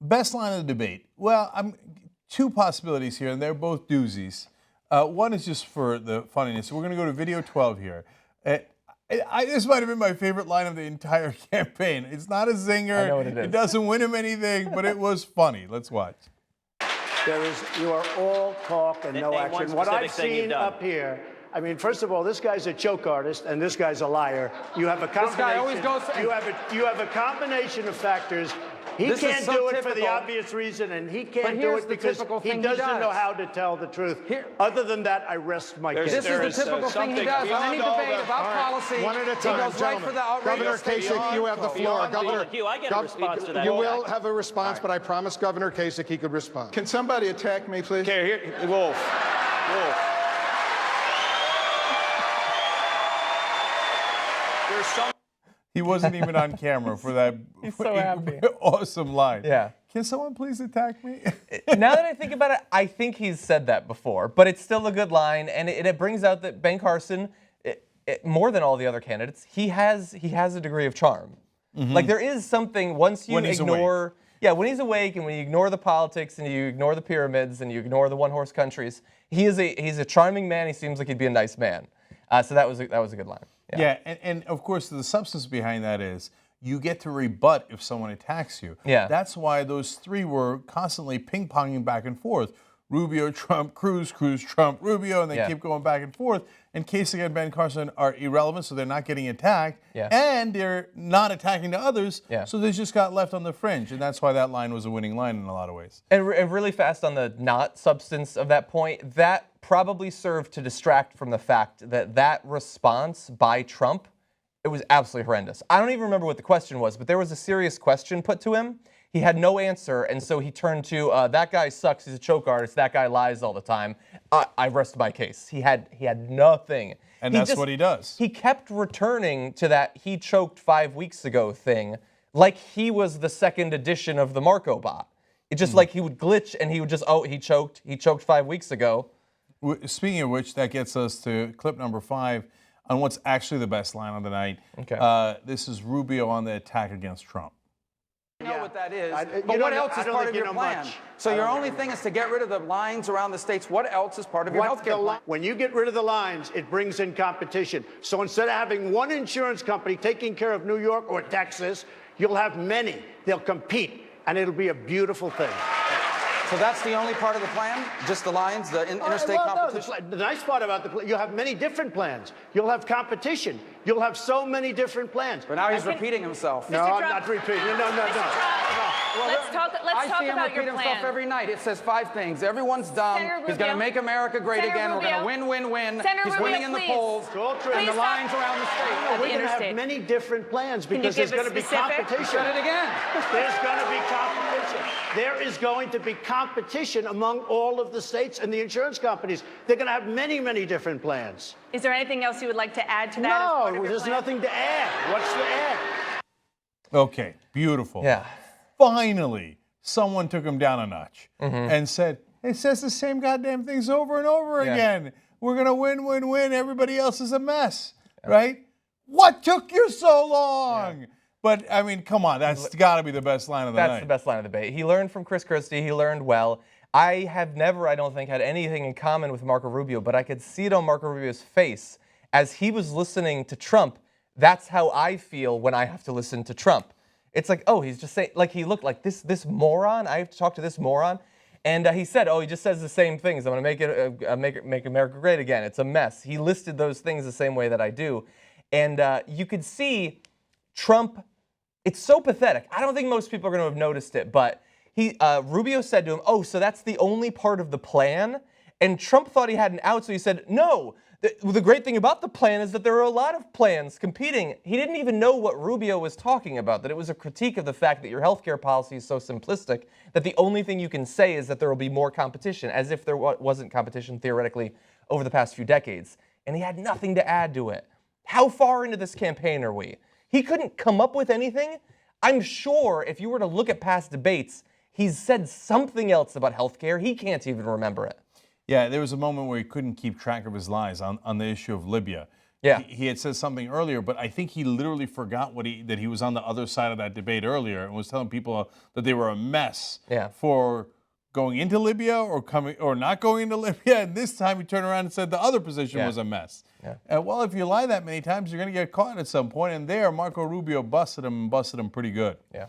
Best line of the debate. Well, two possibilities here, and they're both doozies. One is just for the funniness. We're going to go to video 12 here. This might have been my favorite line of the entire campaign. It's not a zinger. I know what it is. It doesn't win him anything, but it was funny. Let's watch. You are all talk and no action. What I've seen up here, I mean, first of all, this guy's a choke artist and this guy's a liar. You have a combination. This guy always goes. You have a combination of factors. He can't do it for the obvious reason, and he can't do it because he doesn't know how to tell the truth. Other than that, I rest my case. This is the typical thing he does on any debate about policy. One at a time, he goes right for the Governor Kasich, you have the floor. Governor, I get a response to that. You will have a response, but I promised Governor Kasich he could respond. Can somebody attack me, please? Okay, here, Wolf. There's some. He wasn't even on camera for that so happy. Awesome line. Yeah. Can someone please attack me? Now that I think about it, I think he's said that before, but it's still a good line, and it brings out that Ben Carson, more than all the other candidates, he has a degree of charm. Mm-hmm. Like there is something once you ignore, when he's awake and when you ignore the politics and you ignore the pyramids and you ignore the one-horse countries, he's a charming man. He seems like he'd be a nice man. So that was a good line. Yeah, and of course the substance behind that is you get to rebut if someone attacks you. Yeah. That's why those three were constantly ping-ponging back and forth. Rubio, Trump, Cruz, Cruz, Trump, Rubio, and they keep going back and forth. And Kasich and Ben Carson are irrelevant, so they're not getting attacked. Yeah. And they're not attacking to others, Yeah. so they just got left on the fringe. And that's why that line was a winning line in a lot of ways. And really fast on the not substance of that point, that probably served to distract from the fact that response by Trump, it was absolutely horrendous. I don't even remember what the question was, but there was a serious question put to him. He had no answer, and so he turned to, that guy sucks, he's a choke artist, that guy lies all the time. I rest my case. He had nothing. And that's what he does. He kept returning to that he choked 5 weeks ago thing like he was the second edition of the Marco bot. It just like he would glitch and he would just, he choked 5 weeks ago. Speaking of which, that gets us to clip number 5 on what's actually the best line of the night. Okay. This is Rubio on the attack against Trump. You know what that is, but what else is part of your plan? So your only thing is to get rid of the lines around the states. What else is part of your health care plan? When you get rid of the lines, it brings in competition. So instead of having one insurance company taking care of New York or Texas, you'll have many. They'll compete, and it'll be a beautiful thing. So that's the only part of the plan? Just the lines, the interstate competition? No, the nice part about the plan, you'll have many different plans. You'll have competition. You'll have so many different plans. But now he's repeating himself. No, I'm not repeating. No. Well, let's talk about your plan. I see him repeat himself every night. It says 5 things. Everyone's dumb. He's going to make America great again. We're going to win, win, win. He's winning in the polls. And the lines around the state. We're going to have many different plans because there's going to be competition. Said it again. There's going to be competition. There is going to be competition among all of the states and the insurance companies. They're going to have many, many different plans. Is there anything else you would like to add to that? No, there's nothing to add. What's to add? Okay, beautiful. Yeah. Finally, someone took him down a notch and said, it says the same goddamn things over and over again. We're going to win, win, win. Everybody else is a mess, right? What took you so long? Yeah. But, I mean, come on. That's got to be the best line of the night. That's the best line of the debate. He learned from Chris Christie. He learned well. I have never, I don't think, had anything in common with Marco Rubio, but I could see it on Marco Rubio's face as he was listening to Trump. That's how I feel when I have to listen to Trump. It's like, oh, he's just saying, like he looked like this moron. I have to talk to this moron. And he said, oh, he just says the same things. I'm going to make America great again. It's a mess. He listed those things the same way that I do. And you could see Trump, it's so pathetic. I don't think most people are going to have noticed it, but Rubio said to him, oh, so that's the only part of the plan? And Trump thought he had an out, so he said, no. The great thing about the plan is that there are a lot of plans competing. He didn't even know what Rubio was talking about, that it was a critique of the fact that your healthcare policy is so simplistic that the only thing you can say is that there will be more competition, as if there wasn't competition theoretically over the past few decades. And he had nothing to add to it. How far into this campaign are we? He couldn't come up with anything. I'm sure if you were to look at past debates, he's said something else about healthcare. He can't even remember it. Yeah, there was a moment where he couldn't keep track of his lies on the issue of Libya. Yeah. he had said something earlier, but I think he literally forgot that he was on the other side of that debate earlier and was telling people that they were a mess for going into Libya or not going into Libya. And this time he turned around and said the other position was a mess. Yeah. Well, if you lie that many times, you're going to get caught at some point. And there, Marco Rubio busted him pretty good. Yeah.